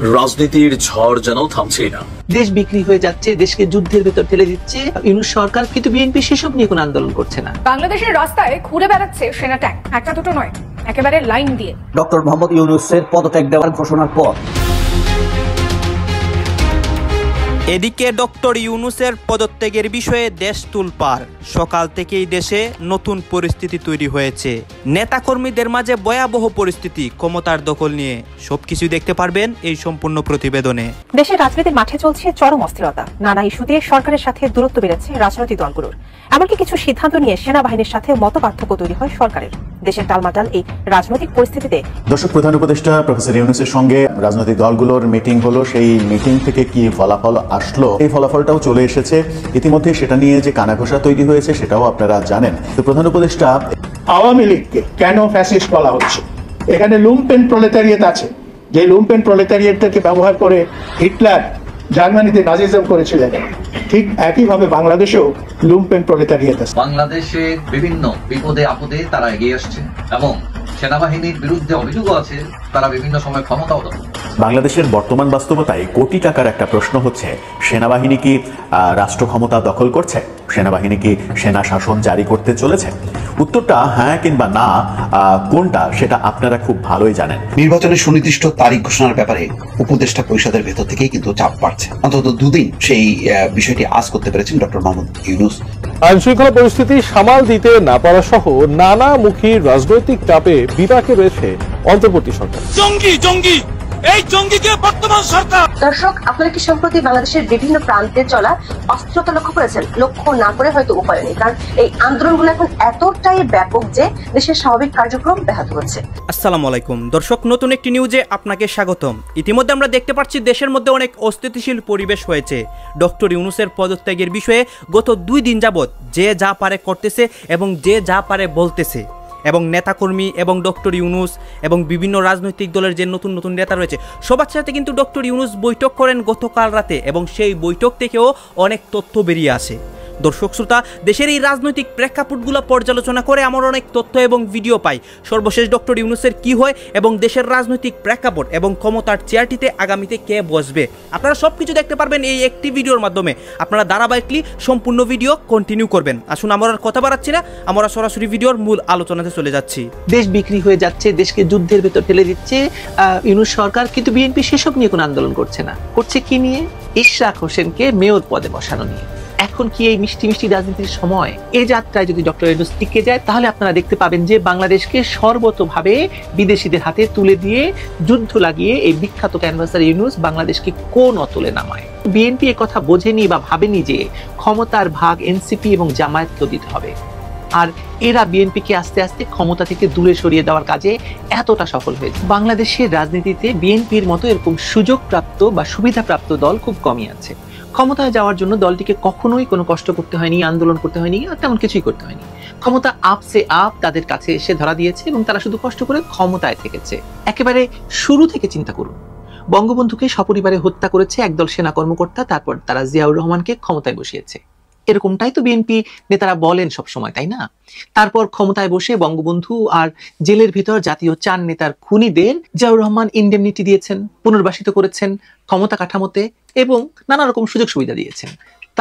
রাজনীতির ঝড় যেন থামছেই না। দেশ বিক্রি হয়ে যাচ্ছে, দেশকে যুদ্ধের ভেতর ঠেলে দিচ্ছে ইউনূস সরকার, কিন্তু বিএনপি সেসব নিয়ে কোনো আন্দোলন করছে না। বাংলাদেশের রাস্তায় ঘুরে বেড়াচ্ছে সেনা ট্যাঙ্ক, একটা দুটো নয়, একেবারে লাইন দিয়ে। ডক্টর মোহাম্মদ ইউনূসের পদত্যাগ দেওয়ার ঘোষণার পর এদিকে ডক্টর ইউনূসের পদত্যাগের বিষয়ে দেশ তোলপাড়। সকাল থেকেই দেশে নতুন পরিস্থিতি তৈরি হয়েছে, নেতাকর্মীদের মাঝে ভয়াবহ পরিস্থিতি, ক্ষমতার দখল নিয়ে সবকিছু দেখতে পারবেন এই সম্পূর্ণ প্রতিবেদনে। দেশের রাজনীতির মাঠে চলছে চরম অস্থিরতা, নানা ইস্যুতে সরকারের সাথে দূরত্ব বেড়েছে রাজনৈতিক দলগুলোর, এমনকি কিছু সিদ্ধান্ত নিয়ে সেনাবাহিনীর সাথে মত পার্থক্য তৈরি হয় সরকারের। দেশের টালমাটাল এই রাজনৈতিক পরিস্থিতিতে দর্শক, প্রধান উপদেষ্টা প্রফেসর ইউনূসের সঙ্গে রাজনৈতিক দলগুলোর মিটিং হলো। সেই মিটিং থেকে কি ফলাফল আসলো, এই ফলাফলটাও চলে এসেছে ইতিমধ্যে। সেটা নিয়ে যে কানাঘোষা তৈরি হয়েছে সেটাও আপনারা জানেন। তো প্রধান উপদেষ্টা, আওয়ামী লীগকে কেন ফ্যাসিস্ট বলা হচ্ছে? এখানে লুম্পেন প্রলেতারিয়েট আছে, যে লুম্পেন প্রলেতারিয়েটটাকে ব্যবহার করে হিটলার জার্মানিতে নাজিজম করেছিলেন, ঠিক একইভাবে বাংলাদেশেও লুম্পেন প্রলেতারিয়েট আছে। বাংলাদেশে বিভিন্ন বিপদে আপদে তারা এগিয়ে আসছে এবং সেনাবাহিনীর বিরুদ্ধে অভিযোগও আছে তারা বিভিন্ন সময় ক্ষমতাও দখল। বাংলাদেশের বর্তমান বাস্তবতায় কোটি টাকার একটা প্রশ্ন হচ্ছে, সেনাবাহিনী কি রাষ্ট্র ক্ষমতা দখল করছে? সেনাবাহিনী কি সেনা শাসন জারি করতে চলেছে? উত্তরটা হ্যাঁ কিংবা না, কোনটা সেটা আপনারা খুব ভালোই জানেন। নির্বাচনের সুনির্দিষ্ট তারিখ ঘোষণার ব্যাপারে উপদেষ্টা পরিষদের ভেতর থেকেই কিন্তু চাপ বাড়ছে। অন্তত দুদিন সেই বিষয়টি আজ করতে পেরেছেন ডক্টর মোহাম্মদ ইউনূস। আইন শৃঙ্খলা পরিস্থিতি সামাল দিতে না পারা সহ নানামুখী রাজনৈতিক চাপে বিপাকে রয়েছে অন্তর্বর্তী সরকার। জঙ্গি এই জঙ্গিকে বর্তমান সরকার। দর্শক, আপনারা কি সম্প্রতি বাংলাদেশের বিভিন্ন প্রান্তে চলা অস্থিরতা লক্ষ্য করেছেন? লক্ষ্য না করে হয়তো উপায় নেই, কারণ এই আন্দোলনগুলো এখন এতটাই ব্যাপক যে দেশের স্বাভাবিক কার্যক্রম ব্যাহত হচ্ছে। আসসালামু আলাইকুম দর্শক, নতুন একটি নিউজে আপনাকে স্বাগতম। ইতিমধ্যে আমরা দেখতে পাচ্ছি দেশের মধ্যে অনেক অস্থিতিশীল পরিবেশ হয়েছে। ডক্টর ইউনূসের পদত্যাগের বিষয়ে গত 2 দিন যাবৎ যে যা পারে করতেছে এবং যে যা পারে বলতেছে, এবং নেতাকর্মী এবং ডক্টর ইউনূস এবং বিভিন্ন রাজনৈতিক দলের যে নতুন নতুন নেতা রয়েছে সবার সাথে কিন্তু ডক্টর ইউনূস বৈঠক করেন গতকাল রাতে, এবং সেই বৈঠক থেকেও অনেক তথ্য বেরিয়ে আসে। দর্শক শ্রোতা, দেশের এই রাজনৈতিক প্রেক্ষাপটগুলো পর্যালোচনা করে আমরা অনেক তথ্য এবং ভিডিও পাই। সর্বশেষ ডক্টর ইউনূসের কি হয় এবং দেশের রাজনৈতিক প্রেক্ষাপট এবং ক্ষমতার চেয়ারটিতে আগামীতে কে বসবে, আপনারা সব কিছু দেখতে পারবেন এই একটি ভিডিওর মাধ্যমে। আপনারা ধারাবাহিকলি সম্পূর্ণ ভিডিও কন্টিনিউ করবেন। আসুন, আমরা আর কথা বাড়াচ্ছি না, আমরা সরাসরি ভিডিওর মূল আলোচনাতে চলে যাচ্ছি। দেশ বিক্রি হয়ে যাচ্ছে, দেশকে যুদ্ধের ভেতর ঠেলে দিচ্ছে ইউনূস সরকার, কিন্তু বিএনপি সেসব নিয়ে কোনো আন্দোলন করছে না। করছে কি নিয়ে? ইশরাক হোসেনকে মেয়র পদে বসানো নিয়ে। এখন কি এই মিষ্টি মিষ্টি রাজনীতির সময়? এই যাত্রায় যদি ডক্টর ইউনূস টিকে যায়, তাহলে আপনারা দেখতে পাবেন যে বাংলাদেশকে সর্বতোভাবে বিদেশিদের হাতে তুলে দিয়ে যুদ্ধ লাগিয়ে এই বিখ্যাত ক্যানভাসার ইউনূস বাংলাদেশকে কোন অতলে নামায়। বিএনপি এ কথা বোঝেনি বা ভাবেনি যে ক্ষমতার ভাগ এনসিপি এবং জামায়াতকে দিতে হবে, আর এরা বিএনপিকে আস্তে আস্তে ক্ষমতা থেকে দূরে সরিয়ে দেওয়ার কাজে এতটা সফল হয়েছে। বাংলাদেশের রাজনীতিতে বিএনপির মতো এরকম সুযোগপ্রাপ্ত বা সুবিধাপ্রাপ্ত দল খুব কমই আছে। ক্ষমতায় যাওয়ার জন্য দলটিকে কখনোই কোনো কষ্ট করতে হয়নি, আন্দোলন করতে হয়নি, তেমন কিছুই করতে হয়নি। ক্ষমতা আপসে আপ তাদের কাছে এসে ধরা দিয়েছে এবং তারা শুধু কষ্ট করে ক্ষমতায় থেকেছে। একেবারে শুরু থেকে চিন্তা করুন, বঙ্গবন্ধুকে সপরিবারে হত্যা করেছে একদল সেনা কর্মকর্তা, তারপর তারা জিয়াউর রহমানকে ক্ষমতায় বসিয়েছে। এরকমটাই তো বিএনপি নেতারা বলেন সব সময়, তাই না? তারপর ক্ষমতায় বসে বঙ্গবন্ধু আর জেলের ভিতর জাতীয় 4 নেতার খুনিদের জিয়াউর রহমান ইনডেমনিটি দিয়েছেন, পুনর্বাসিত করেছেন ক্ষমতা কাঠামোতে এবং নানা রকম সুযোগ সুবিধা দিয়েছেন।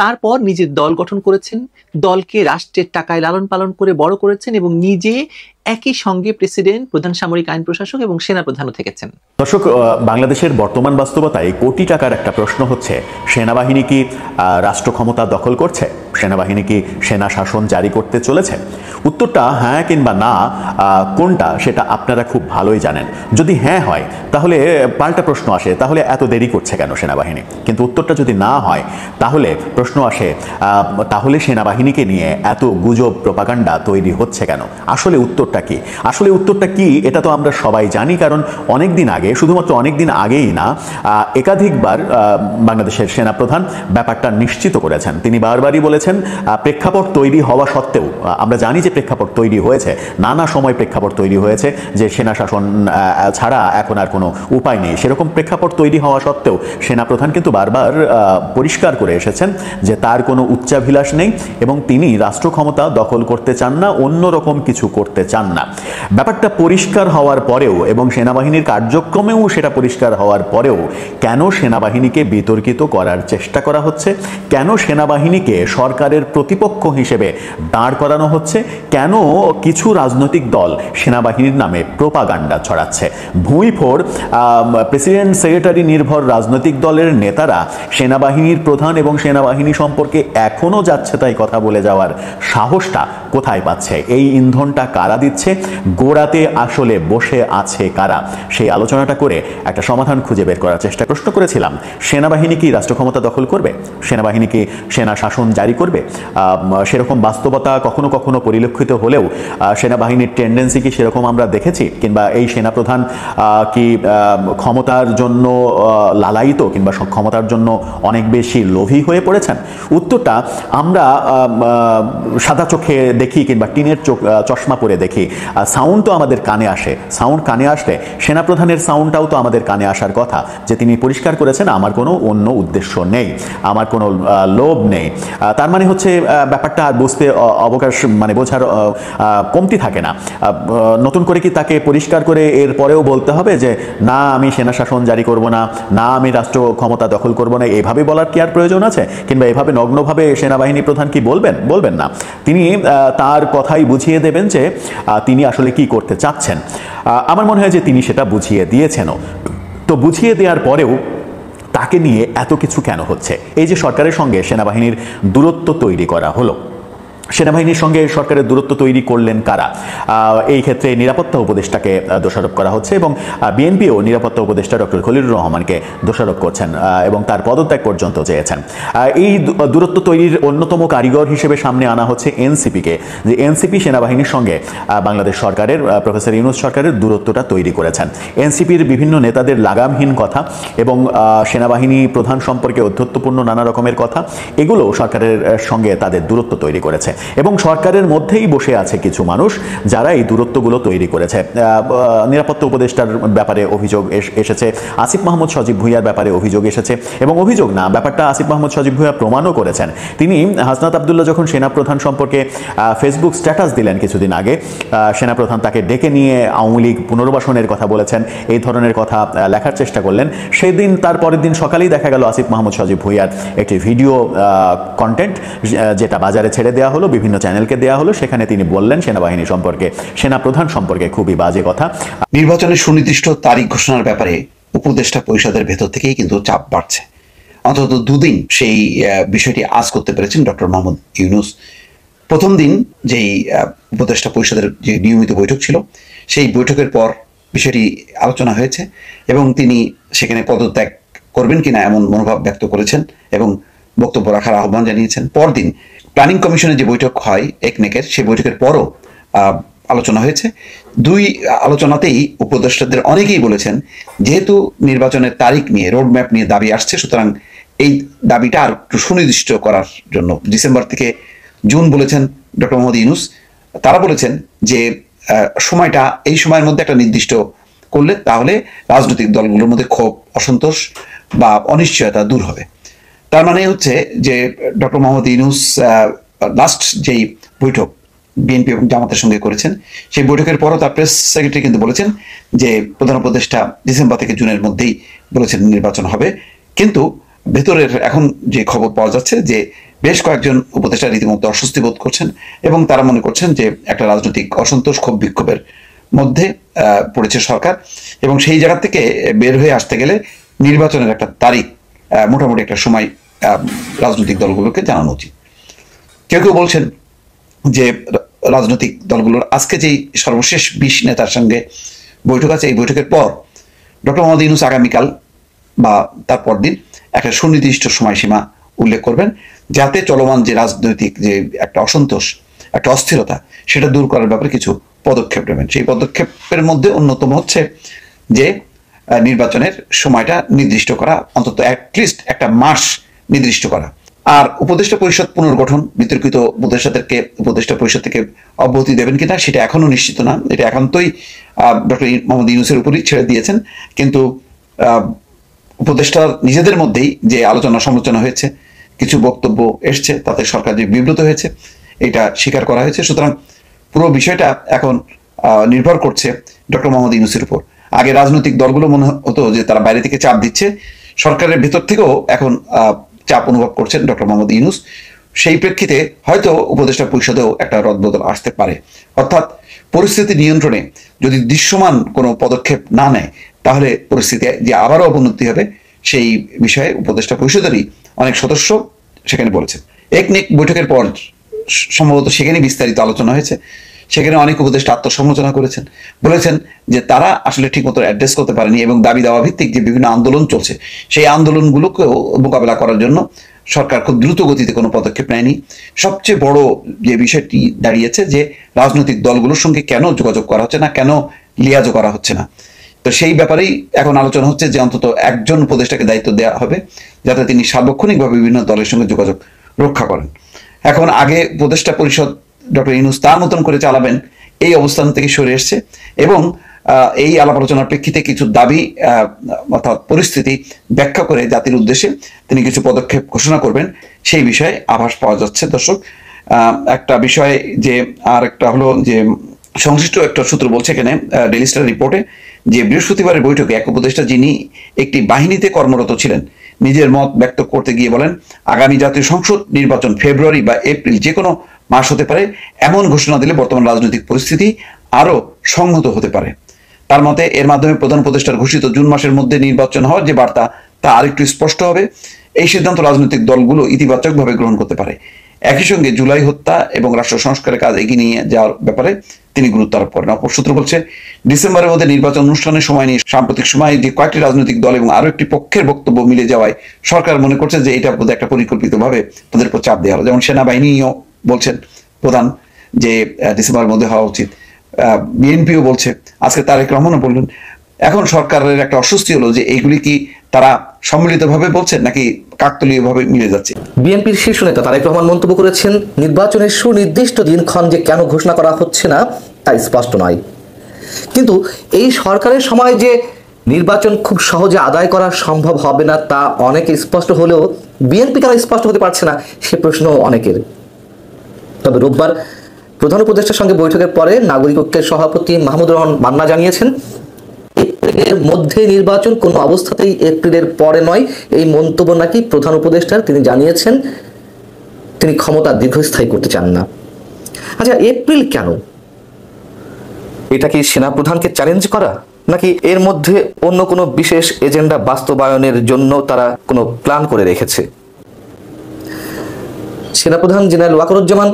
তারপর নিজের দল গঠন করেছেন, দলকে রাষ্ট্রের টাকায় লালন পালন করে বড় করেছেন এবং নিজে একই সঙ্গে প্রেসিডেন্ট, প্রধান সামরিক আইন প্রশাসক এবং সেনা প্রধানও থেকেছেন। দর্শক, বাংলাদেশের বর্তমান বাস্তবতায় কোটি টাকার একটা প্রশ্ন হচ্ছে, সেনাবাহিনী কি রাষ্ট্র ক্ষমতা দখল করছে? সেনাবাহিনী কি সেনা শাসন জারি করতে চলেছে? উত্তরটা হ্যাঁ কিংবা না, কোনটা সেটা আপনারা খুব ভালোই জানেন। যদি হ্যাঁ হয় তাহলে পাল্টা প্রশ্ন আসে, তাহলে এত দেরি করছে কেন সেনাবাহিনী? কিন্তু উত্তরটা যদি না হয় তাহলে প্রশ্ন আসে, তাহলে সেনাবাহিনীকে নিয়ে এত গুজব প্রপাগান্ডা তৈরি হচ্ছে কেন? আসলে উত্তরটা কি? আসলে উত্তরটা কি এটা তো আমরা সবাই জানি, কারণ অনেক দিন আগে, শুধুমাত্র অনেক দিন আগেই না, একাধিকবার বাংলাদেশের সেনাপ্রধান ব্যাপারটা নিশ্চিত করেছেন। তিনি বারবারই বলেছেন, প্রেক্ষাপট তৈরি হওয়া সত্ত্বেও আমরা জানি যে প্রেক্ষাপট তৈরি হয়েছে, নানা সময় প্রেক্ষাপট তৈরি হয়েছে যে সেনা শাসন ছাড়া এখন আর কোনো উপায় নেই। সেরকম প্রেক্ষাপট তৈরি হওয়া সত্ত্বেও সেনাপ্রধান কিন্তু বারবার পরিষ্কার করে এসেছেন যে তার কোনো উচ্চাভিলাষ নেই এবং তিনি রাষ্ট্র ক্ষমতা দখল করতে চান না, অন্যরকম কিছু করতে চান না। ব্যাপারটা পরিষ্কার হওয়ার পরেও এবং সেনাবাহিনীর কার্যক্রমেও সেটা পরিষ্কার হওয়ার পরেও কেন সেনাবাহিনীকে বিতর্কিত করার চেষ্টা করা হচ্ছে, কেন সেনাবাহিনীকে সরকারের প্রতিপক্ষ হিসেবে দাঁড় করানো হচ্ছে, কেন কিছু রাজনৈতিক দল সেনাবাহিনীর নামে প্রোপাগান্ডা ছড়াচ্ছে। ভুঁইফোড় প্রেসিডেন্ট সেক্রেটারি নির্ভর রাজনৈতিক দলের নেতারা সেনাবাহিনীর প্রধান এবং সেনাবাহিনী সম্পর্কে এখনো যাচ্ছে তাই কথা বলে যাওয়ার সাহসটা কোথায় পাচ্ছে? এই ইন্ধনটা কারা দিচ্ছে? গোড়াতে আসলে বসে আছে কারা? সেই আলোচনাটা করে একটা সমাধান খুঁজে বের করার চেষ্টা প্রশ্ন করেছিলাম। সেনাবাহিনী কি রাষ্ট্র ক্ষমতা দখল করবে? সেনাবাহিনী কি সেনা শাসন জারি করবে? সেরকম বাস্তবতা কখনো কখনো পরিলক্ষিত হলেও সেনাবাহিনীর টেন্ডেন্সি কি সেরকম আমরা দেখেছি? কিংবা এই সেনাপ্রধান কি ক্ষমতার জন্য লালায়িত কিংবা ক্ষমতার জন্য অনেক বেশি লোভী হয়ে পড়েছেন? উত্তরটা আমরা সাদা চোখে দেখি কিংবা টিনের চশমা পরে দেখি। সাউন্ড তো আমাদের কানে আসে, সাউন্ড কানে আসলে সেনাপ্রধানের সাউন্ডটাও তো আমাদের কানে আসার কথা, যে তিনি পরিষ্কার করেছেন আমার কোনো অন্য উদ্দেশ্য নেই, আমার কোনো লোভ নেই। তার মানে হচ্ছে ব্যাপারটা আর বুঝতে অবকাশ মানে বোঝার কমতি থাকে না। নতুন করে কি তাকে পরিষ্কার করে এর পরেও বলতে হবে যে না আমি সেনা শাসন জারি করব না, না আমি রাষ্ট্র ক্ষমতা দখল করব না, এভাবে বলার কি আর প্রয়োজন আছে? কিংবা এভাবে নগ্নভাবে সেনাবাহিনী প্রধান কি বলবেন না? তিনি তার কথাই বুঝিয়ে দেবেন যে তিনি আসলে কি করতে চাচ্ছেন। আমার মনে হয় যে তিনি সেটা বুঝিয়ে দিয়েছেনও। তো বুঝিয়ে দেওয়ার পরেও তাকে নিয়ে এত কিছু কেন হচ্ছে? এই যে সরকারের সঙ্গে সেনাবাহিনীর দূরত্ব তৈরি করা হলো, সেনাবাহিনীর সঙ্গে সরকারের দূরত্ব তৈরি করলেন কারা? এই ক্ষেত্রে নিরাপত্তা উপদেষ্টাকে দোষারোপ করা হচ্ছে এবং বিএনপিও নিরাপত্তা উপদেষ্টা ডক্টর খলিলুর রহমানকে দোষারোপ করছেন এবং তার পদত্যাগ পর্যন্ত চেয়েছেন। এই দূরত্ব তৈরির অন্যতম কারিগর হিসেবে সামনে আনা হচ্ছে এনসিপিকে, যে এনসিপি সেনাবাহিনীর সঙ্গে বাংলাদেশ সরকারের প্রফেসর ইউনূস সরকারের দূরত্বটা তৈরি করেছেন। এনসিপির বিভিন্ন নেতাদের লাগামহীন কথা এবং সেনাবাহিনী প্রধান সম্পর্কে অধ্যত্বপূর্ণ নানা রকমের কথা, এগুলো সরকারের সঙ্গে তাদের দূরত্ব তৈরি করেছে এবং সরকারের মধ্যেই বসে আছে কিছু মানুষ যারা এই দূরত্বগুলো তৈরি করেছে। নিরাপত্তা উপদেষ্টার ব্যাপারে অভিযোগ এসেছে, আসিফ মাহমুদ সজীব ভুঁইয়ার ব্যাপারে অভিযোগ এসেছে এবং অভিযোগ না, ব্যাপারটা আসিফ মাহমুদ সজীব ভুঁইয়া প্রমাণও করেছেন। তিনি হাসনাত আবদুল্লাহ যখন সেনাপ্রধান সম্পর্কে ফেসবুক স্ট্যাটাস দিলেন কিছুদিন আগে, সেনাপ্রধান তাকে ডেকে নিয়ে আওয়ামী লীগ পুনর্বাসনের কথা বলেছেন, এই ধরনের কথা লেখার চেষ্টা করলেন। সেদিন তার পরের দিন সকালেই দেখা গেল আসিফ মাহমুদ সজীব ভুঁইয়ার একটি ভিডিও কন্টেন্ট যেটা বাজারে ছেড়ে দেওয়া হলো, বিভিন্ন চ্যানেলকে দেওয়া হলো, সেখানে তিনি বললেন সেনাবাহিনী সম্পর্কে, সেনাপ্রধান সম্পর্কে খুবই বাজে কথা। নির্বাচনের সুনির্দিষ্ট তারিখ ঘোষণার ব্যাপারে উপদেষ্টা পরিষদের ভেতর থেকেই কিন্তু চাপ বাড়ছে। অন্তত দুদিন সেই বিষয়টি আজ করতে পেরেছেন ডক্টর মোহাম্মদ ইউনূস। প্রথম দিন যেই উপদেষ্টা পরিষদের যে নিয়মিত বৈঠক ছিল, সেই বৈঠকের পর বিষয়টি আলোচনা হয়েছে এবং তিনি সেখানে পদত্যাগ করবেন কিনা এমন মনোভাব ব্যক্ত করেছেন এবং বক্তব্য রাখার আহ্বান জানিয়েছেন। পরদিন প্ল্যানিং কমিশনের যে বৈঠক হয় একনেকের, সেই বৈঠকের পরও আলোচনা হয়েছে। দুই আলোচনাতেই উপদেষ্টাদের অনেকেই বলেছেন যেহেতু নির্বাচনের তারিখ নিয়ে, রোডম্যাপ নিয়ে দাবি আসছে, সুতরাং এই দাবিটা আর একটু সুনির্দিষ্ট করার জন্য ডিসেম্বর থেকে জুন বলেছেন ডক্টর মোহাম্মদ ইউনূস। তারা বলেছেন যে সময়টা এই সময়ের মধ্যে একটা নির্দিষ্ট করলে তাহলে রাজনৈতিক দলগুলোর মধ্যে ক্ষোভ, অসন্তোষ বা অনিশ্চয়তা দূর হবে। তার মানে হচ্ছে যে ডক্টর মোহাম্মদ ইউনূস লাস্ট যেই বৈঠক বিএনপি এবং জামাতের সঙ্গে করেছেন, সেই বৈঠকের পরও তার প্রেস সেক্রেটারি কিন্তু বলেছেন যে প্রধান উপদেষ্টা ডিসেম্বর থেকে জুনের মধ্যেই বলেছেন নির্বাচন হবে। কিন্তু ভেতরের এখন যে খবর পাওয়া যাচ্ছে যে বেশ কয়েকজন উপদেষ্টা রীতিমতো অস্বস্তি বোধ করছেন এবং তারা মনে করছেন যে একটা রাজনৈতিক অসন্তোষ, ক্ষোভ বিক্ষোভের মধ্যে পড়েছে সরকার এবং সেই জায়গা থেকে বের হয়ে আসতে গেলে নির্বাচনের একটা তারিখ, মোটামুটি একটা সময় রাজনৈতিক দলগুলোকে জানানো উচিত। কেউ কেউ বলছেন যে রাজনৈতিক দলগুলোর আজকে যেই সর্বশেষ 20 নেতার সঙ্গে বৈঠক আছে, এই বৈঠকের পর ডক্টর মোহাম্মদ ইউনূস আগামীকাল বা তার পরদিন একটা সুনির্দিষ্ট সময়সীমা উল্লেখ করবেন যাতে চলমান যে রাজনৈতিক যে একটা অসন্তোষ, একটা অস্থিরতা, সেটা দূর করার ব্যাপারে কিছু পদক্ষেপ নেবেন। সেই পদক্ষেপের মধ্যে অন্যতম হচ্ছে যে নির্বাচনের সময়টা নির্দিষ্ট করা, অন্তত অ্যাটলিস্ট একটা মাস নির্দিষ্ট করা। আর উপদেষ্টা পরিষদ পুনর্গঠন, বিতর্কিত উপদেষ্টা পরিষদ থেকে অব্যাহতি দেবেন কিনা সেটা এখনো নিশ্চিত না। এটা একান্তই ডক্টর মোহাম্মদ ইউনূসের উপরই ছেড়ে দিয়েছেন। কিন্তু উপদেষ্টা নিজেদের মধ্যেই যে আলোচনা সমালোচনা হয়েছে, কিছু বক্তব্য এসছে, তাতে সরকার যে বিব্রত হয়েছে এটা স্বীকার করা হয়েছে। সুতরাং পুরো বিষয়টা এখন নির্ভর করছে ডক্টর মোহাম্মদ ইউনূসের উপর। আগে রাজনৈতিক দলগুলো মনে হতো যে তারা বাইরে থেকে চাপ দিচ্ছে, সরকারের ভেতর থেকেও এখন চাপ অনুভব করছেন ডক্টর মোহাম্মদ ইউনূস। সেই প্রেক্ষিতে হয়তো উপদেষ্টা পরিষদেও একটা রদবদল আসতে পারে। অর্থাৎ পরিস্থিতি নিয়ন্ত্রণে যদি দৃশ্যমান কোনো পদক্ষেপ না নেয় তাহলে পরিস্থিতি যে আবারও অবনতি হবে সেই বিষয়ে উপদেষ্টা পরিষদেরই অনেক সদস্য সেখানে বলেছেন। একনেক বৈঠকের পর সম্ভবত সেখানে বিস্তারিত আলোচনা হয়েছে। সেখানে অনেক উপদেষ্টা আত্মসমালোচনা করেছেন, বলেছেন যে তারা আসলে ঠিকমতো অ্যাড্রেস করতে পারেনি এবং দাবি দেওয়া ভিত্তিক যে বিভিন্ন আন্দোলন চলছে সেই আন্দোলনগুলোকেও মোকাবেলা করার জন্য সরকার খুব দ্রুত গতিতে কোনো পদক্ষেপ নেয়নি। সবচেয়ে বড় যে বিষয়টি দাঁড়িয়েছে যে রাজনৈতিক দলগুলোর সঙ্গে কেন যোগাযোগ করা হচ্ছে না, কেন লিয়াজও করা হচ্ছে না। তো সেই ব্যাপারেই এখন আলোচনা হচ্ছে যে অন্তত একজন উপদেষ্টাকে দায়িত্ব দেওয়া হবে যাতে তিনি সার্বক্ষণিকভাবে বিভিন্ন দলের সঙ্গে যোগাযোগ রক্ষা করেন। এখন আগে উপদেষ্টা পরিষদ ডক্টর ইউনূস তার মতন করে চালাবেন এই অবস্থান থেকে সরে এসছে এবং এই আলাপ আলোচনার প্রেক্ষিতে কিছু দাবি অর্থাৎ পরিস্থিতি ব্যাখ্যা করে জাতির উদ্দেশ্যে তিনি কিছু পদক্ষেপ ঘোষণা করবেন সেই বিষয়ে আভাস পাওয়া যাচ্ছে। দর্শক, একটা বিষয় যে আর একটা হলো যে সংশ্লিষ্ট একটা সূত্র বলছে এখানে ডেইলি স্টার রিপোর্টে যে বৃহস্পতিবারের বৈঠকে এক উপদেষ্টা যিনি একটি বাহিনীতে কর্মরত ছিলেন নিজের মত ব্যক্ত করতে গিয়ে বলেন আগামী জাতীয় সংসদ নির্বাচন ফেব্রুয়ারি বা এপ্রিল যে কোনো মাস হতে পারে, এমন ঘোষণা দিলে বর্তমান রাজনৈতিক পরিস্থিতি আরো সংহত হতে পারে। তার মতে এর মাধ্যমে প্রধান উপদেষ্টার ঘোষিত জুন মাসের মধ্যে নির্বাচন হওয়ার যে বার্তা তা আরেকটু স্পষ্ট হবে। এই সিদ্ধান্ত রাজনৈতিক দলগুলো ইতিবাচকভাবে গ্রহণ করতে পারে। একই সঙ্গে জুলাই হত্যা এবং রাষ্ট্র সংস্কারের কাজ এগিয়ে নিয়ে যাওয়ার ব্যাপারে তিনি গুরুত্ব আরোপ করেন। অপর সূত্র বলছে ডিসেম্বরের মধ্যে নির্বাচন অনুষ্ঠানের সময় নিয়ে সাম্প্রতিক সময়ে যে কয়েকটি রাজনৈতিক দল এবং আরো একটি পক্ষের বক্তব্য মিলে যাওয়ায় সরকার মনে করছে যে এটা বোধহয় একটা পরিকল্পিতভাবে তাদের উপর চাপ দেওয়া হলো। যেমন সেনাবাহিনীও বলছেন প্রধান যে ডিসেম্বরের মধ্যে হওয়া উচিত, বিএনপিও বলছে, আজকে তারেক রহমানও বললেন। এখন সরকারের একটা অস্বস্তি হলো যে এইগুলি কি তারা সম্মিলিতভাবে বলছেন নাকি কাকতালীয়ভাবে মিলে যাচ্ছে। বিএনপির শীর্ষ নেতা তারেক রহমান মন্তব্য করেছেন নির্বাচনের সুনির্দিষ্ট দিনক্ষণ যে কেন ঘোষণা করা হচ্ছে না তা স্পষ্ট নয়, কিন্তু এই সরকারের সময় যে নির্বাচন খুব সহজে আদায় করা সম্ভব হবে না তা অনেকে স্পষ্ট হলেও বিএনপি কেন স্পষ্ট হতে পারছে না সে প্রশ্ন অনেকের। তবে রোববার প্রধান উপদেষ্টার সঙ্গে বৈঠকের পরে নাগরিক ঐক্যের সভাপতি মাহমুদুর রহমান মান্না জানিয়েছেন এপ্রিলের মধ্যে নির্বাচন কোনো অবস্থাতেই এপ্রিলের পরে নয়। এই মন্তব্য নাকি প্রধান উপদেষ্টার। তিনি জানিয়েছেন তিনি ক্ষমতা দীর্ঘস্থায়ী করতে চান না। আচ্ছা, এপ্রিল কেন? এটা কি সেনাপ্রধানকে চ্যালেঞ্জ করা নাকি এর মধ্যে অন্য কোনো বিশেষ এজেন্ডা বাস্তবায়নের জন্য তারা কোনো প্ল্যান করে রেখেছে? সেনাপ্রধান জেনারেল ওয়াকারুজ্জামান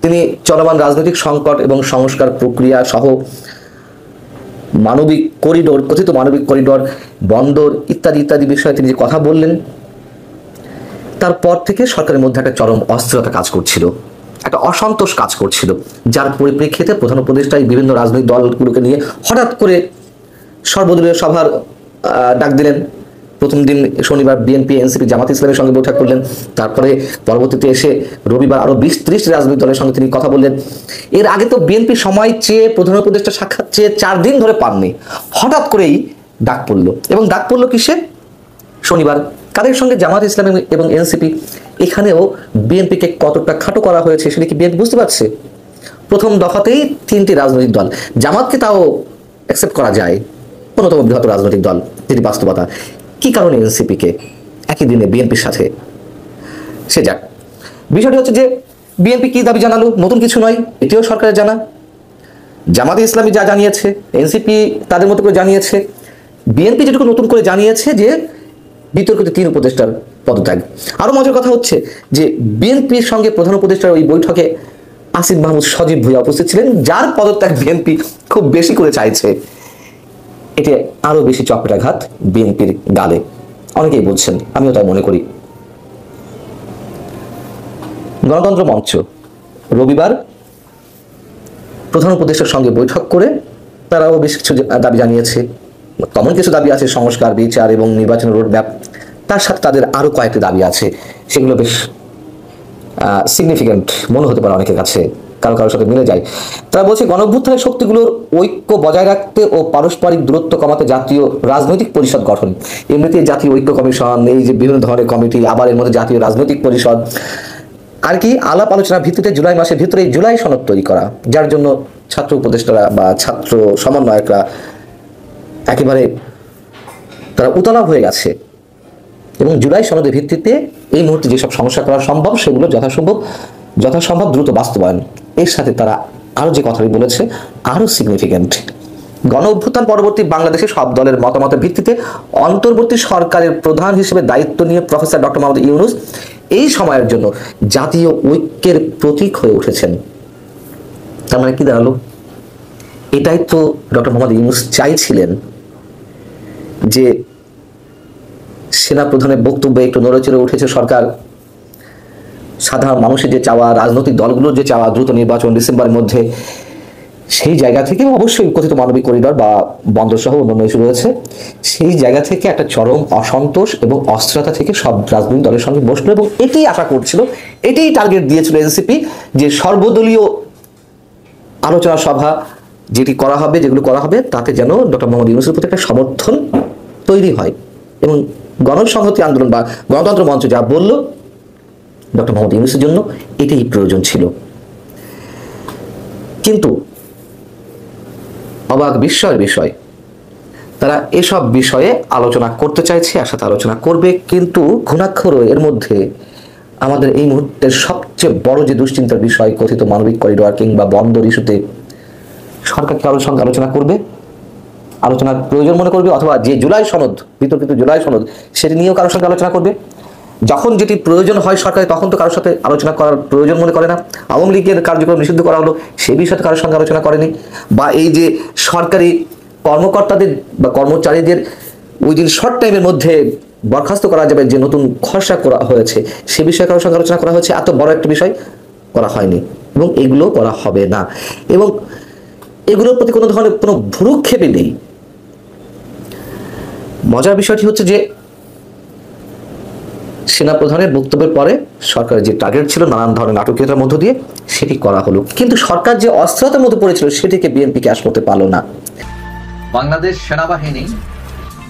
তিনি চলমান রাজনৈতিক সংকট এবং সংস্কার প্রক্রিয়া সহ মানবিক করিডোর, কথিত মানবিক করিডোর, বন্দর ইত্যাদি ইত্যাদি বিষয়ে তিনি যে কথা বললেন তারপর থেকে সরকারের মধ্যে একটা চরম অস্থিরতা কাজ করছিল, একটা অসন্তোষ কাজ করছিল, যার পরিপ্রেক্ষিতে প্রধান উপদেষ্টা বিভিন্ন রাজনৈতিক দলগুলোকে নিয়ে হঠাৎ করে সর্বদলীয় সভার ডাক দিলেন। প্রথম দিন শনিবার বিএনপি, এনসিপি, জামাত ইসলামের সঙ্গে বৈঠক করলেন। তারপরে পরবর্তীতে এসে রবিবার আরো 20-30 রাজনৈতিক দলের সঙ্গে তিনি কথা বললেন। এর আগে তো বিএনপি সময় চেয়ে প্রধান উপদেষ্টা সাক্ষাৎ চেয়ে 4 দিন ধরে পাননি, হঠাৎ করেই ডাক পড়লো। এবং ডাক পড়লো কিসে? শনিবার। কাদের সঙ্গে? জামাত ইসলাম এবং এনসিপি। এখানেও বিএনপিকে কতটা খাটো করা হয়েছে সেটা কি বিএনপি বুঝতে পারছে? প্রথম দফাতেই 3টি রাজনৈতিক দল, জামাতকে তাও অ্যাকসেপ্ট করা যায়, অন্যতম বৃহত্তর রাজনৈতিক দল, যেটি বাস্তবতা। কি কারণে এনসিপিকে একই দিনে বিএনপির সাথে? সে যাক, বিষয়টি হচ্ছে যে বিএনপি কি দাবি জানালো, নতুন কিছু নয়, এটিও সরকারের জানা। জামাতে ইসলামী যা জানিয়েছে, এনসিপি তাদের মতো করে জানিয়েছে। বিএনপি যেটুকু নতুন করে জানিয়েছে যে বিতর্কিত 3 উপদেষ্টার পদত্যাগ। আরো মজার কথা হচ্ছে যে বিএনপির সঙ্গে প্রধান উপদেষ্টার ওই বৈঠকে আসিফ মাহমুদ সজীব ভুঁইয়া উপস্থিত ছিলেন, যার পদত্যাগ বিএনপি খুব বেশি করে চাইছে। এটি আরো বেশি চপেটাঘাত বিএনপির গালে, অনেকেই বলছেন, আমিও তাই মনে করি। গণতন্ত্র মঞ্চ রবিবার প্রধান উপদেষ্টার সঙ্গে বৈঠক করে তারাও বেশ কিছু দাবি জানিয়েছে। তেমন কিছু দাবি আছে, সংস্কার, বিচার এবং নির্বাচনের রোডম্যাপ। তার সাথে তাদের আরো কয়েকটি দাবি আছে, সেগুলো বেশ সিগনিফিক্যান্ট মনে হতে পারে অনেকের কাছে, কারো কারোর সাথে মিলে যায়। তারা বলছে গণঅভ্যুত্থানের শক্তিগুলোর ঐক্য বজায় রাখতে ও পারস্পরিক দূরত্ব কমাতে জাতীয় রাজনৈতিক পরিষদ গঠন। এমনিতে জাতীয় ঐক্য কমিশন, এই যে বিভিন্ন ধরনের কমিটি, আবার এর মধ্যে জাতীয় রাজনৈতিক পরিষদ আর কি আলাপ আলোচনার ভিত্তিতে জুলাই মাসের ভিতরে জুলাই সনদ তৈরি করা, যার জন্য ছাত্র উপদেষ্টারা বা ছাত্র সমন্বয়করা একেবারে তারা উতলা হয়ে গেছে এবং জুলাই সনদের ভিত্তিতে এই মুহূর্তে যেসব সমস্যা করা সম্ভব সেগুলো যথাসম্ভব দ্রুত বাস্তবায়ন। এর সাথে তারা আরো যে কথাটি বলেছে আরো সিগনিফিক্যান্ট, গণ অভ্যুত্থান পরবর্তী বাংলাদেশে সব দলের মতামতের ভিত্তিতে অন্তর্বর্তী সরকারের প্রধান হিসেবে দায়িত্ব নিয়ে প্রফেসর ডক্টর মোহাম্মদ ইউনূস এই সময়ের জন্য জাতীয় ঐক্যের প্রতীক হয়ে উঠেছেন। তার মানে কি দাঁড়ালো? এটাই তো ডক্টর মোহাম্মদ ইউনূস চাইছিলেন, যে সেনা প্রধানের বক্তব্যে একটু নড়েচড়ে উঠেছে সরকার, সাধারণ মানুষের যে চাওয়া, রাজনৈতিক দলগুলোর যে চাওয়া দ্রুত নির্বাচন ডিসেম্বরের মধ্যে, সেই জায়গা থেকে অবশ্যই কথিত মানবিক করিডর বা বন্দর সহ অন্যান্য ইস্যু রয়েছে, সেই জায়গা থেকে একটা চরম অসন্তোষ এবং অস্থিরতা থেকে সব রাজনৈতিক দলের সঙ্গে বসলো এবং এটাই আশা করছিল, এটাই টার্গেট দিয়েছিল এনসিপি, যে সর্বদলীয় আলোচনা সভা যেগুলো করা হবে তাতে যেন ডক্টর মোহাম্মদ ইউনূসের প্রতি একটা সমর্থন তৈরি হয়। এবং গণসংহতি আন্দোলন বা গণতন্ত্র মঞ্চ যা বলল, ডক্টর মোহাম্মদ ইউনূসের জন্য এটাই প্রয়োজন ছিল। কিন্তু অবাক বিস্ময়ের বিষয়, তারা এসব বিষয়ে আলোচনা করতে চাইছে, একসাথে আলোচনা করবে, কিন্তু ঘুণাক্ষর এর মধ্যে আমাদের এই মুহূর্তের সবচেয়ে বড় যে দুশ্চিন্তার বিষয় কথিত মানবিক করিডর কিংবা বন্দর ইস্যুতে সরকার কারোর সঙ্গে আলোচনা করবে, আলোচনার প্রয়োজন মনে করবে, অথবা যে জুলাই সনদ, বিতর্কিত জুলাই সনদ, সেটি নিয়েও কারোর সঙ্গে আলোচনা করবে। যখন যেটি প্রয়োজন হয় সরকারের, তখন তো কারোর সাথে আলোচনা করার প্রয়োজন মনে করে না। আওয়ামী লীগের কার্যক্রম নিষিদ্ধ করা হলো, সে বিষয়ে কারোর সঙ্গে আলোচনা করেনি। বা এই যে সরকারি কর্মকর্তাদের বা কর্মচারীদের ওই দিন শর্ট টাইমের মধ্যে বরখাস্ত করা যাবে যে নতুন খসড়া করা হয়েছে, সে বিষয়ে কারোর সঙ্গে আলোচনা করা হয়েছে। এত বড় একটা বিষয় করা হয়নি এবং এগুলো করা হবে না, এবং এগুলোর প্রতি কোনো ধরনের কোনো ভ্রুক্ষেপই নেই। মজার বিষয়টি হচ্ছে যে সেনাপ্রধানের বক্তব্যের পরে সরকারের যে টার্গেট ছিল নানান ধরনের নাটকীয়তার মধ্য দিয়ে, সেটি করা হলো, কিন্তু সরকার যে অস্থিরতার মধ্যে পড়েছিল সেটিকে বিএনপি ক্যাশ করতে পারলো না। বাংলাদেশ সেনাবাহিনী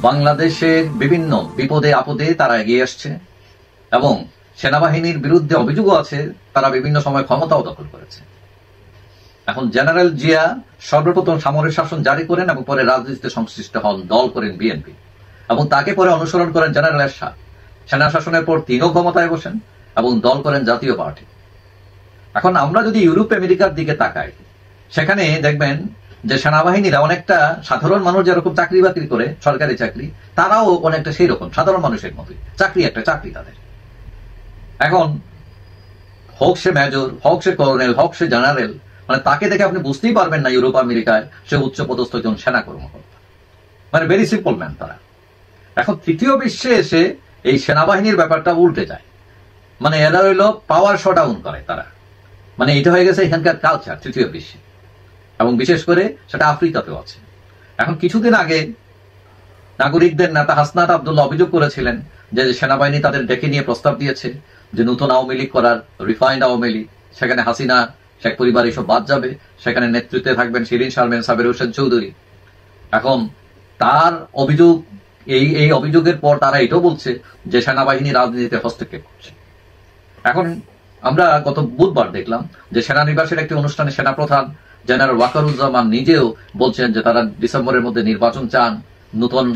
বাংলাদেশের বিভিন্ন বিপদে আপদে তারা এগিয়ে আসছে এবং সেনাবাহিনীর বিরুদ্ধে অভিযোগও আছে তারা বিভিন্ন সময় ক্ষমতাও দখল করেছে। এখন জেনারেল জিয়া সর্বপ্রথম সামরিক শাসন জারি করেন এবং পরে রাজনীতিতে সংশ্লিষ্ট হন, দল করেন বিএনপি, এবং তাকে পরে অনুসরণ করেন জেনারেল এরশাদ। সেনা শাসনের পর তিনিও ক্ষমতায় বসেন এবং দল করেন জাতীয় পার্টি। এখন আমরা যদি ইউরোপ আমেরিকার দিকে তাকাই, সেখানে দেখবেন যে সেনাবাহিনীরা অনেকটা সাধারণ মানুষ যেরকম চাকরি বাকরি করে, সরকারি চাকরি, তারাও অনেকটা সেই রকম সাধারণ মানুষের মতোই, চাকরি একটা চাকরি তাদের। এখন হোক সে মেজর, হোক সে কর্নেল, হোক সে জেনারেল, মানে তাকে দেখে আপনি বুঝতেই পারবেন না ইউরোপ আমেরিকায় সে উচ্চ পদস্থ একজন সেনা কর্মকর্তা, মানে ভেরি সিম্পল ম্যান তারা। এখন তৃতীয় বিশ্বে এসে এই সেনাবাহিনীর ব্যাপারটা উল্টে যায়, মানে এরা হইল পাওয়ার শোডাউন করে তারা, মানে এটা হয়ে গেছে এখানকার কালচার তৃতীয় বিশ্বে, এবং বিশেষ করে সেটা আফ্রিকাতেও আছে। এখন কিছুদিন আগে নাগরিকদের নেতা হাসনাত আব্দুল্লাহ অভিযোগ করেছিলেন যে সেনাবাহিনী তাদের ডেকে নিয়ে প্রস্তাব দিয়েছে যে নতুন আওয়ামী লীগ করার, রিফাইন্ড আওয়ামী লীগ, সেখানে হাসিনা, শেখ পরিবার এসব বাদ যাবে, সেখানে নেতৃত্বে থাকবেন শিরিন শারমিন, সাবের হোসেন চৌধুরী। এখন তার অভিযোগ, এই অভিযোগের পর তারা এটাও বলছে যে সেনাবাহিনী রাজনীতিতে হস্তক্ষেপ করছে। এখন আমরা গত বুধবার দেখলাম যে সেনানিবাসের একটি অনুষ্ঠানে সেনাপ্রধান জেনারেল ওয়াকারুজ্জামান নিজেও বলছেন যে তারা ডিসেম্বরের মধ্যে নির্বাচন চান, নতুন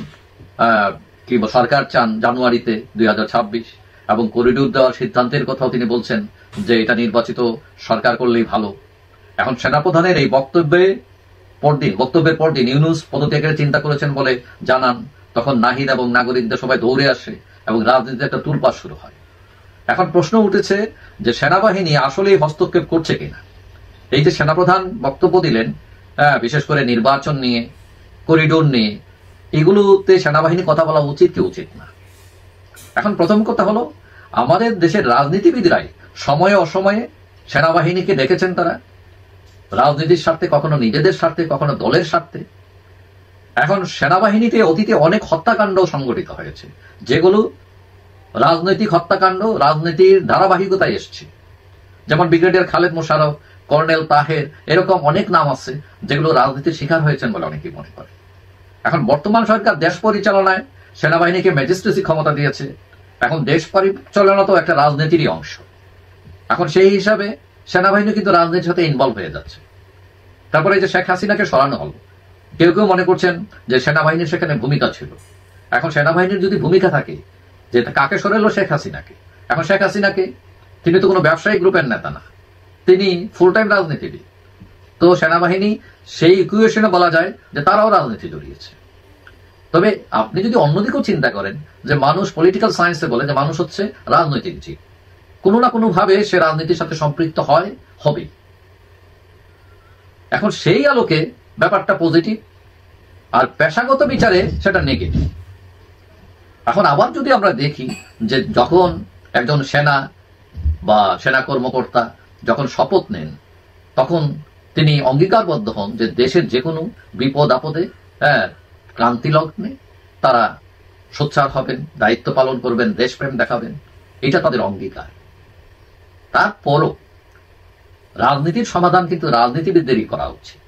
সরকার চান জানুয়ারিতে 2026, এবং করিডোর দেওয়ার সিদ্ধান্তের কথাও তিনি বলছেন যে এটা নির্বাচিত সরকার করলেই ভালো। এখন সেনাপ্রধানের এই বক্তব্যের পরদিন ইউনূস পদত্যাগের চিন্তা করেছেন বলে জানান, তখন নাহিদ এবং নাগরিকদের সবাই দৌড়ে আসে এবং রাজনীতিতে একটা তুলপাস শুরু হয়। এখন প্রশ্ন উঠেছে যে সেনাবাহিনী আসলেই হস্তক্ষেপ করছে কিনা। এই যে সেনাপ্রধান বক্তব্য দিলেন, বিশেষ করে নির্বাচন নিয়ে, করিডোর নিয়ে, এগুলোতে সেনাবাহিনী কথা বলা উচিত কি উচিত না। এখন প্রথম কথা হলো, আমাদের দেশের রাজনীতিবিদরাই সময়ে অসময়ে সেনাবাহিনীকে দেখেছেন তারা রাজনীতির স্বার্থে, কখনো নিজেদের স্বার্থে, কখনো দলের স্বার্থে। এখন সেনাবাহিনীতে অতীতে অনেক হত্যাকাণ্ড সংঘটিত হয়েছে, যেগুলো রাজনৈতিক হত্যাকাণ্ড, রাজনীতির ধারাবাহিকতায় এসছে। যেমন ব্রিগেডিয়ার খালেদ মোশাররফ, কর্নেল তাহের, এরকম অনেক নাম আছে যেগুলো রাজনীতির শিকার হয়েছেন বলে অনেকেই মনে করে। এখন বর্তমান সরকার দেশ পরিচালনায় সেনাবাহিনীকে ম্যাজিস্ট্রেসি ক্ষমতা দিয়েছে, এখন দেশ পরিচালনা তো একটা রাজনীতিরই অংশ। এখন সেই হিসাবে সেনাবাহিনী কিন্তু রাজনীতির সাথে ইনভলভ হয়ে যাচ্ছে। তারপরে এই যে শেখ হাসিনাকে সরানো হলো, কেউ কেউ মনে করছেন যে সেনাবাহিনীর সেখানে ভূমিকা ছিল। এখন সেনাবাহিনীর যদি ভূমিকা থাকে, যে কাকে সরালো? শেখ হাসিনাকে। এখন শেখ হাসিনাকে, তিনি তো কোনো ব্যবসায়ী গ্রুপের নেতা না, তিনি ফুল টাইম রাজনীতিবিদ। তো সেনাবাহিনী সেই ইকুয়েশনে বলা যায় যে তারাও রাজনীতি জড়িয়েছে। তবে আপনি যদি অন্যদিকেও চিন্তা করেন যে মানুষ পলিটিক্যাল সায়েন্সে বলে যে মানুষ হচ্ছে রাজনৈতিক জীব, কোনো না কোনো ভাবে সে রাজনীতির সাথে সম্পৃক্ত হবে। এখন সেই আলোকে ব্যাপারটা পজিটিভ, আর পেশাগত বিচারে সেটা নেগেটিভ। এখন আবার যদি আমরা দেখি যে যখন একজন সেনা বা সেনা কর্মকর্তা যখন শপথ নেন, তখন তিনি অঙ্গীকারবদ্ধ হন যে দেশের যে কোনো বিপদ আপদে, ক্রান্তি লগ্নে তারা সোচ্চার হবেন, দায়িত্ব পালন করবেন, দেশপ্রেম দেখাবেন, এটা তাদের অঙ্গীকার। তারপরও রাজনীতির সমাধান কিন্তু রাজনীতিবিদদেরই করা উচিত।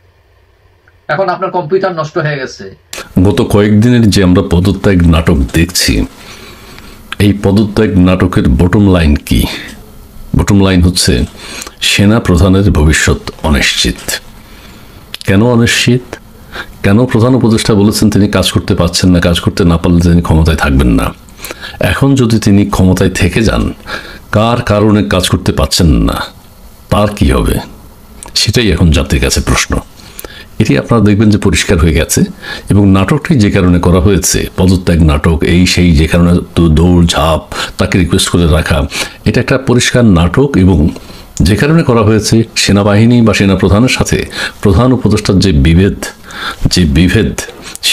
এখন আপনার কম্পিউটার নষ্ট হয়ে গেছে, গত কয়েকদিনের যে আমরা পদত্যাগ নাটক দেখছি, এই পদত্যাগ নাটকের বটম লাইন কি? বটম লাইন হচ্ছে সেনা প্রধানের ভবিষ্যৎ অনিশ্চিত। কেন অনিশ্চিত? কেন প্রধান উপদেষ্টা বলেছেন তিনি কাজ করতে পারছেন না, কাজ করতে না পারলে তিনি ক্ষমতায় থাকবেন না। এখন যদি তিনি ক্ষমতায় থেকে যান, কার কারণে কাজ করতে পারছেন না, তার কি হবে? সেটাই এখন জাতির কাছে প্রশ্ন। এটি আপনারা দেখবেন যে পরিষ্কার হয়ে গেছে। এবং নাটকটি যে কারণে করা হয়েছে, পদত্যাগ নাটক, এই সেই, যে কারণে দৌড় ঝাঁপ, তাকে রিকোয়েস্ট করে রাখা, এটা একটা পরিষ্কার নাটক। এবং যে কারণে করা হয়েছে, সেনাবাহিনী বা সেনা প্রধানের সাথে প্রধান উপদেষ্টার যে বিভেদ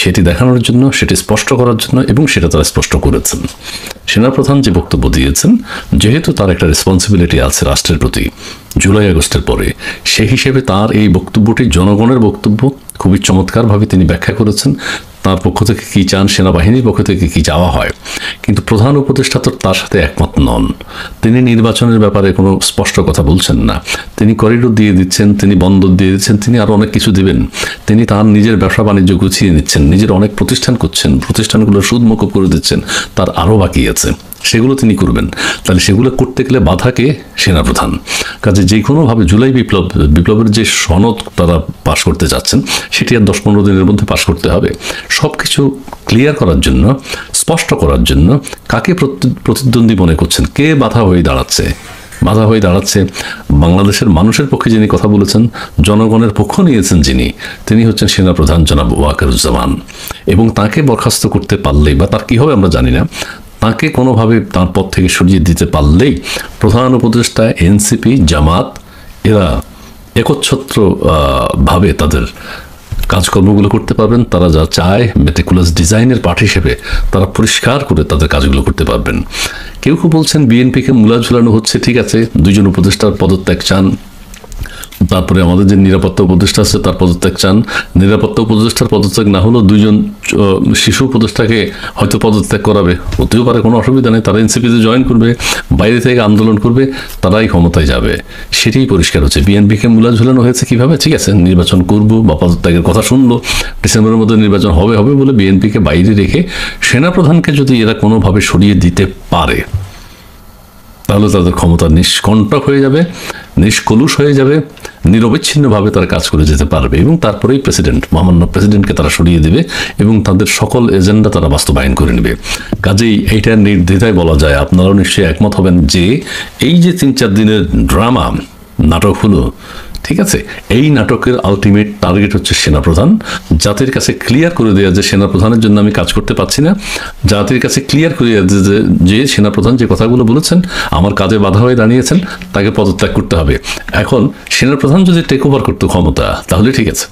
সেটি দেখানোর জন্য, সেটি স্পষ্ট করার জন্য, এবং সেটা তারা স্পষ্ট করেছেন। সেনাপ্রধান যে বক্তব্য দিয়েছেন, যেহেতু তার একটা রেসপন্সিবিলিটি আছে রাষ্ট্রের প্রতি জুলাই আগস্টের পরে, সেই হিসেবে তার এই বক্তব্যটি জনগণের বক্তব্য খুবই চমৎকারভাবে তিনি ব্যাখ্যা করেছেন। তার পক্ষ থেকে কি চান, সেনাবাহিনীর পক্ষ থেকে কি চাওয়া হয়, কিন্তু প্রধান উপদেষ্টা তো তার সাথে একমত নন। তিনি নির্বাচনের ব্যাপারে কোনো স্পষ্ট কথা বলছেন না। তিনি করিডোর দিয়ে দিচ্ছেন, তিনি বন্দর দিয়ে দিচ্ছেন, তিনি আরও অনেক কিছু দিবেন। তিনি তার নিজের ব্যবসা বাণিজ্য গুছিয়ে নিচ্ছেন, নিজের অনেক প্রতিষ্ঠান করছেন, প্রতিষ্ঠানগুলো সুদমুক্ত করে দিচ্ছেন, তার আরও বাকি আছে, সেগুলো তিনি করবেন। তাহলে সেগুলো করতে গেলে বাধাকে সেনাপ্রধান। কাজে যে কোনোভাবে জুলাই বিপ্লবের যে সনদ তারা পাশ করতে যাচ্ছেন, সেটি আর 10-15 দিনের মধ্যে পাশ করতে হবে। সব কিছু ক্লিয়ার করার জন্য, স্পষ্ট করার জন্য কাকে প্রতিদ্বন্দ্বী মনে করছেন, কে বাধা হয়ে দাঁড়াচ্ছে? বাধা হয়ে দাঁড়াচ্ছে বাংলাদেশের মানুষের পক্ষে যিনি কথা বলেছেন, জনগণের পক্ষ নিয়েছেন যিনি, তিনি হচ্ছেন সেনাপ্রধান জনাব ওয়াকারুজ্জামান। এবং তাকে বরখাস্ত করতে পারলেই, বা তার কী হবে আমরা জানি না, তাকে কোনোভাবে তার পদ থেকে সরিয়ে দিতে পারলেই প্রধান উপদেষ্টা, এনসিপি, জামাত এরা একচ্ছত্র ভাবে তাদের কাজকর্মগুলো করতে পারবেন। তারা যা চায়, মেটিকুলাস ডিজাইনের পার্ট হিসেবে তারা পরিষ্কার করে তাদের কাজগুলো করতে পারবেন। কেউ কেউ বলছেন বিএনপিকে মূলা ঝুলানো হচ্ছে। ঠিক আছে, 2জন উপদেষ্টার পদত্যাগ চান, তারপরে আমাদের যে নিরাপত্তা উপদেষ্টা আছে তার পদত্যাগ চান। নিরাপত্তা উপদেষ্টার পদত্যাগ না হলেও 2জন শিশু উপদেষ্টাকে হয়তো পদত্যাগ করাবে, হতেও পারে, কোনো অসুবিধা নেই। তারা এনসিপিতে জয়েন করবে, বাইরে থেকে আন্দোলন করবে, তারাই ক্ষমতায় যাবে। সেটাই পরিষ্কার হচ্ছে। বিএনপিকে মূলা ঝুলানো হয়েছে কিভাবে? ঠিক আছে, নির্বাচন করবো বা পদত্যাগের কথা শুনলো, ডিসেম্বরের মধ্যে নির্বাচন হবে বলে বিএনপিকে বাইরে রেখে সেনাপ্রধানকে যদি এরা কোনোভাবে সরিয়ে দিতে পারে, তাহলে তাদের ক্ষমতা নিষ্কণ্টক হয়ে যাবে, নিষ্কলুষ হয়ে যাবে, নিরবিচ্ছিন্নভাবে তারা কাজ করে যেতে পারবে। এবং তারপরেই মহামান্য প্রেসিডেন্টকে তারা সরিয়ে দেবে এবং তাদের সকল এজেন্ডা তারা বাস্তবায়ন করে নেবে। কাজেই এইটা নির্দ্বিধায় বলা যায়, আপনারাও নিশ্চয়ই একমত হবেন যে এই যে 3-4 দিনের ড্রামা নাটক হলো, ঠিক আছে, এই নাটকের আলটিমেট টার্গেট হচ্ছে সেনাপ্রধান। জাতির কাছে ক্লিয়ার করে দেওয়া যে সেনাপ্রধানের জন্য আমি কাজ করতে পারছি না, জাতির কাছে ক্লিয়ার করে দেওয়া যে সেনাপ্রধান যে কথাগুলো বলেছেন, আমার কাজে বাধা হয়ে দাঁড়িয়েছেন, তাকে পদত্যাগ করতে হবে। এখন সেনাপ্রধান যদি টেক ওভার করতো ক্ষমতা, তাহলে ঠিক আছে,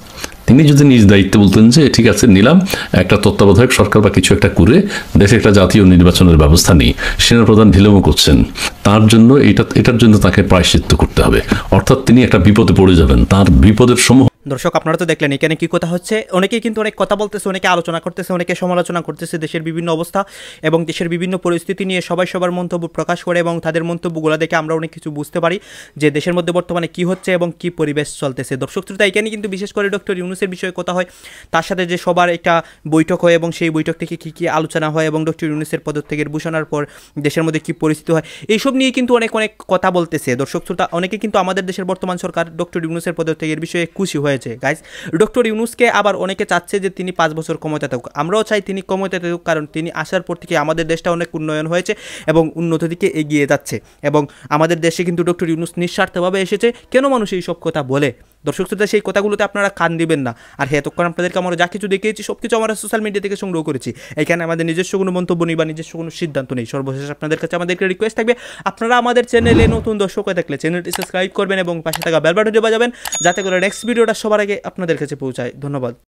তিনি যদি নিজ দায়িত্বে বলতেন যে ঠিক আছে নিলাম, একটা তত্ত্বাবধায়ক সরকার বা কিছু একটা করে দেশে একটা জাতীয় নির্বাচনের ব্যবস্থা নেই, সেনাপ্রধান ঢিলেমো করছেন, তার জন্য এটার জন্য তাকে প্রায়শ্চিত্ত করতে হবে, অর্থাৎ তিনি একটা বিপদে পড়ে যাবেন, তার বিপদের সমূহ। দর্শক আপনারা তো দেখলেন এখানে কি কথা হচ্ছে, অনেকেই কিন্তু অনেক কথা বলতেছে, অনেকে আলোচনা করতেছে, অনেকে সমালোচনা করতেছে দেশের বিভিন্ন অবস্থা এবং দেশের বিভিন্ন পরিস্থিতি নিয়ে সবাই সবার মন্তব্য প্রকাশ করে এবং তাদের মন্তব্যগুলো দেখে আমরা অনেক কিছু বুঝতে পারি যে দেশের মধ্যে বর্তমানে কি হচ্ছে এবং কি পরিবেশ চলতেছে। দর্শক শ্রোতা, এখানে কিন্তু বিশেষ করে ডক্টর ইউনূসের বিষয়ে কথা হয়, তার সাথে যে সবার একটা বৈঠক হয় এবং সেই বৈঠক থেকে কী কী আলোচনা হয় এবং ডক্টর ইউনূসের পদত্যাগের ঘোষণার পর দেশের মধ্যে কী পরিস্থিতি হয়, এইসব নিয়ে কিন্তু অনেক কথা বলতেছে। দর্শক শ্রোতা, অনেকে কিন্তু আমাদের দেশের বর্তমান সরকার ডক্টর ইউনূসের পদত্যাগের বিষয়ে খুশি হয়েছে। গাইজ, ডক্টর ইউনূসকে আবার অনেকে চাচ্ছে যে তিনি 5 বছর ক্ষমতা থাকুক, আমরাও চাই তিনি ক্ষমতা থাকুক, কারণ তিনি আসার পর থেকে আমাদের দেশটা অনেক উন্নয়ন হয়েছে এবং উন্নত দিকে এগিয়ে যাচ্ছে এবং আমাদের দেশে কিন্তু ডক্টর ইউনূস নিঃস্বার্থভাবে এসেছে। কেন মানুষ এই সব কথা বলে? দর্শক শ্রোতা, সেই কথাগুলোতে আপনারা কান দিবেন না। আর হ্যাঁ, এতক্ষণ আপনাদেরকে আমরা যা কিছু দেখিয়েছি সব কিছু আমরা সোশ্যাল মিডিয়া থেকে সংগ্রহ করেছি, এখানে আমাদের নিজস্ব কোনো মন্তব্য নেই বা নিজস্ব কোনো সিদ্ধান্ত নেই। সর্বশেষ আপনাদের কাছে আমাদেরকে রিকোয়েস্ট থাকবে, আপনারা আমাদের চ্যানেলে নতুন দর্শক হয়ে থাকলে চ্যানেলটি সাবস্ক্রাইব করবেন এবং পাশে থাকা বেল বাটনটি বাজাবেন যাতে করে নেক্সট ভিডিওটা সবার আগে আপনাদের কাছে পৌঁছায়। ধন্যবাদ।